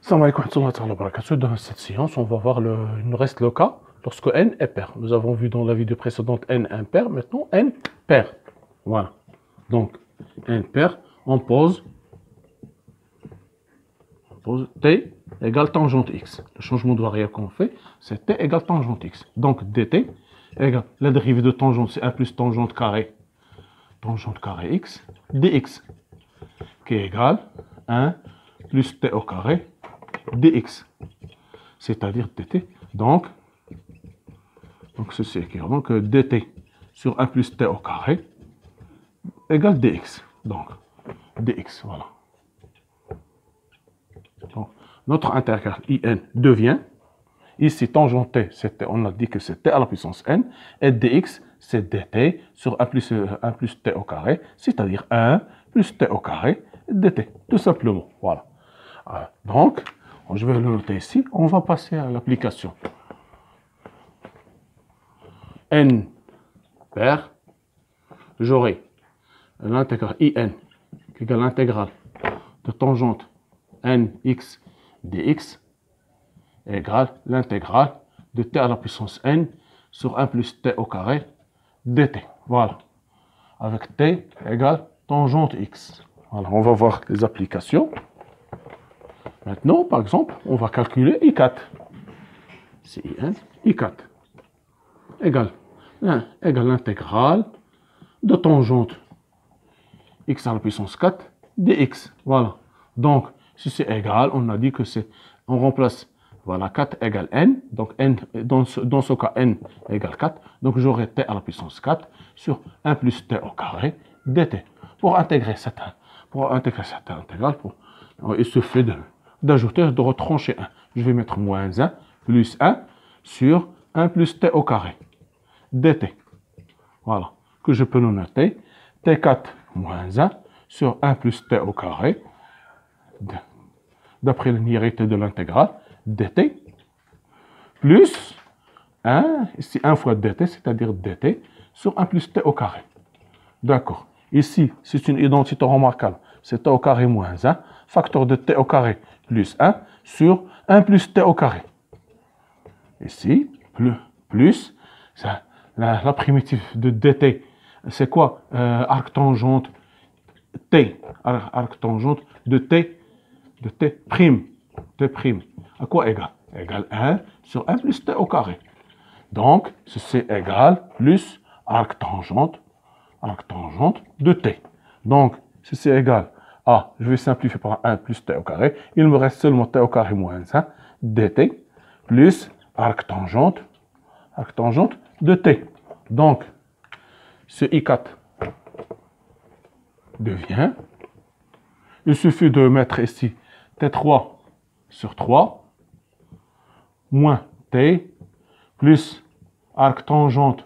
Salam alaikum wa rahmatullahi wa barakatuh. Dans cette séance, on va voir il nous reste le cas lorsque n est pair. Nous avons vu dans la vidéo précédente n impair, maintenant n pair. Voilà. Donc, n pair, on pose t égale tangente x. Le changement de variable qu'on fait, c'est t égale tangente x. Donc, dt égale la dérivée de tangente, c'est 1 plus tangente carré x dx, qui est égal à 1 plus t au carré dx, c'est-à-dire dt. Donc ceci est clair. Donc dt sur 1 plus t au carré égale dx. Donc dx, voilà. Donc, notre intervalle in devient, ici tangente t, on a dit que c'est t à la puissance n, et dx c'est dt sur 1 plus t au carré, c'est-à-dire 1 plus t au carré dt, tout simplement. Voilà. Donc, je vais le noter ici. On va passer à l'application. N pair, j'aurai l'intégrale in qui égale l'intégrale de tangente nx dx égale l'intégrale de t à la puissance n sur 1 plus t au carré dt. Voilà. Avec t égale tangente x. Voilà, on va voir les applications. Maintenant, par exemple, on va calculer I4. C'est IN, I4 égale l'intégrale de tangente x à la puissance 4 dx. Voilà. Donc, si c'est égal, on a dit que c'est, on remplace, voilà, 4 égale n. Donc, n, dans ce cas, n égale 4. Donc, j'aurai t à la puissance 4 sur 1 plus t au carré dt. Pour intégrer cette intégrale, il se fait d'ajouter, de retrancher 1. Je vais mettre moins 1 plus 1 sur 1 plus t au carré dt. Voilà. Que je peux noter t4 moins 1 sur 1 plus t au carré d'après la linéarité de l'intégrale dt plus 1, ici 1 fois dt, c'est-à-dire dt sur 1 plus t au carré. D'accord. Ici, c'est une identité remarquable. C'est t au carré moins 1, facteur de t au carré plus 1 sur 1 plus t au carré. Ici, plus ça, la primitive de dt, c'est quoi? Arc tangente t, arc tangente de t prime, t prime. À quoi égal? Égal 1 sur 1 plus t au carré. Donc, ceci égal plus arc tangente de t. Donc, ceci est égal à, je vais simplifier par 1 plus t au carré. Il me reste seulement t au carré moins 1 dt plus arc tangente de t. Donc, ce I4 devient, il suffit de mettre ici t3 sur 3 moins t plus arc tangente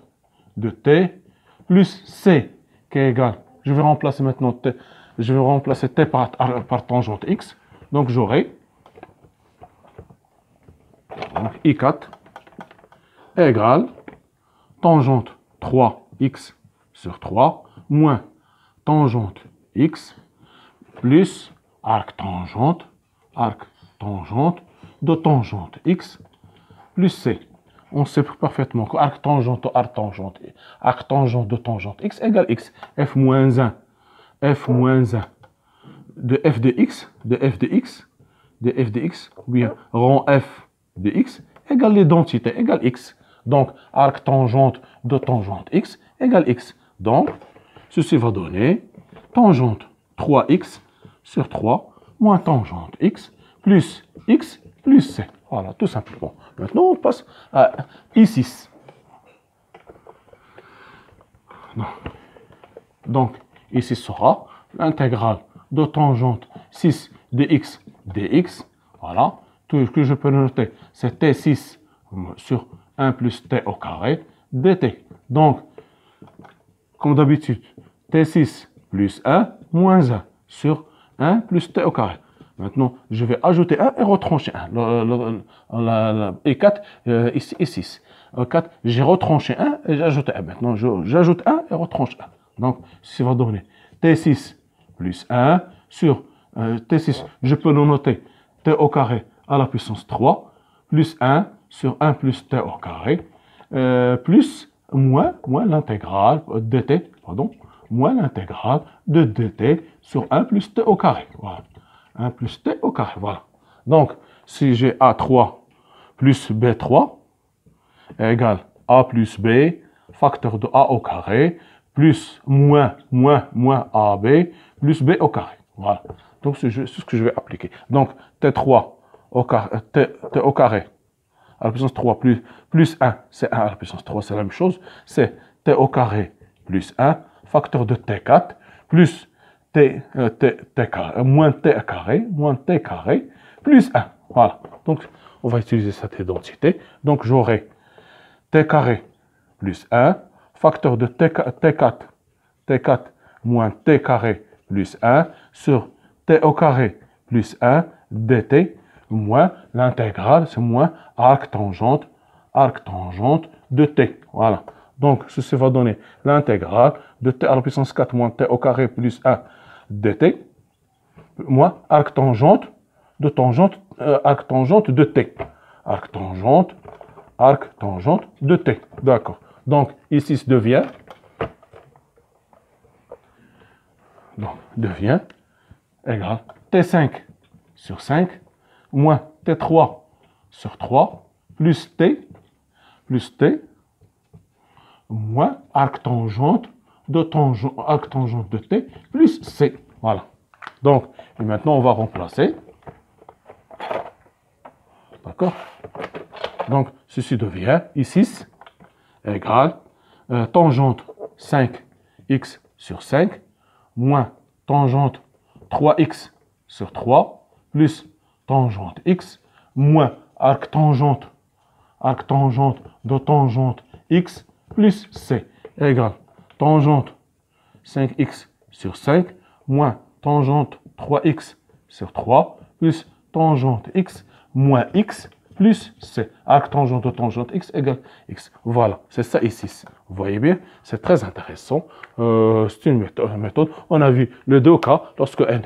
de t plus c qui est égal. Je vais remplacer maintenant t. Je vais remplacer t par tangente x. Donc j'aurai I4 égale tangente 3x sur 3 moins tangente x plus arc tangente de tangente x plus c. On sait parfaitement que arc tangente de tangente x égale x. F moins 1 de f de x, ou bien rang f de x égale l'identité, égale x. Donc, arc tangente de tangente x égale x. Donc, ceci va donner tangente 3x sur 3 moins tangente x plus c. Voilà, tout simplement. Maintenant, on passe à I6. Donc, ici sera l'intégrale de tangente 6 de x dx. Voilà. Tout ce que je peux noter, c'est t6 sur 1 plus t au carré dt. Donc, comme d'habitude, t6 plus 1 moins 1 sur 1 plus t au carré. Maintenant, je vais ajouter 1 et retrancher 1. E4, ici, E6. E4, j'ai retranché 1 et j'ai ajouté 1. Maintenant, j'ajoute 1 et retranche 1. Donc, ça va donner T6 plus 1 sur T6. Je peux le noter T au carré à la puissance 3 plus 1 sur 1 plus t au carré plus moins l'intégrale dt, pardon, moins l'intégrale de dt sur 1 plus t au carré. Voilà. 1 plus t au carré, voilà. Donc, si j'ai A3 plus B3 égale A plus B, facteur de A au carré, plus moins AB, plus B au carré. Voilà. Donc, c'est ce que je vais appliquer. Donc, T3 au carré, T au carré à la puissance 3 plus 1, c'est 1 à la puissance 3, c'est la même chose. C'est T au carré plus 1, facteur de T4, plus moins T carré, plus 1. Voilà. Donc, on va utiliser cette identité. Donc, j'aurai T carré plus 1, facteur de T4 moins T carré plus 1 sur T au carré plus 1 dt moins l'intégrale, c'est moins arc tangente de t. Voilà. Donc, ceci va donner l'intégrale de t à la puissance 4 moins t au carré plus 1 dt moins arc tangente de t. Arc tangente de t. D'accord. Donc, ici, ça devient égal T5 sur 5 moins T3 sur 3 plus T moins arc tangente de T plus C. Voilà. Donc, et maintenant, on va remplacer. D'accord? Donc, ceci devient I6 égale tangente 5x sur 5 moins tangente 3x sur 3 plus tangente x moins arc tangente de tangente x plus c égale tangente 5x sur 5 moins tangente 3x sur 3 plus tangente x moins x plus c. Arc tangente de tangente x égale x. Voilà, c'est ça ici. Vous voyez bien, c'est très intéressant. C'est une méthode. On a vu les deux cas, lorsque n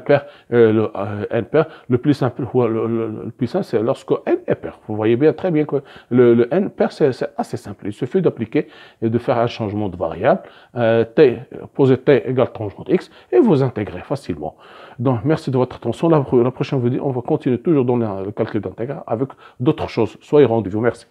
pair, le plus simple, le plus simple, c'est lorsque n est pair. Vous voyez bien, très bien que le n pair, c'est assez simple. Il suffit d'appliquer et de faire un changement de variable. Poser t égale tangente x et vous intégrez facilement. Donc, merci de votre attention. La prochaine vidéo, on va continuer toujours dans le calcul d'intégral avec d'autres choses. Soyez rendez-vous. Merci.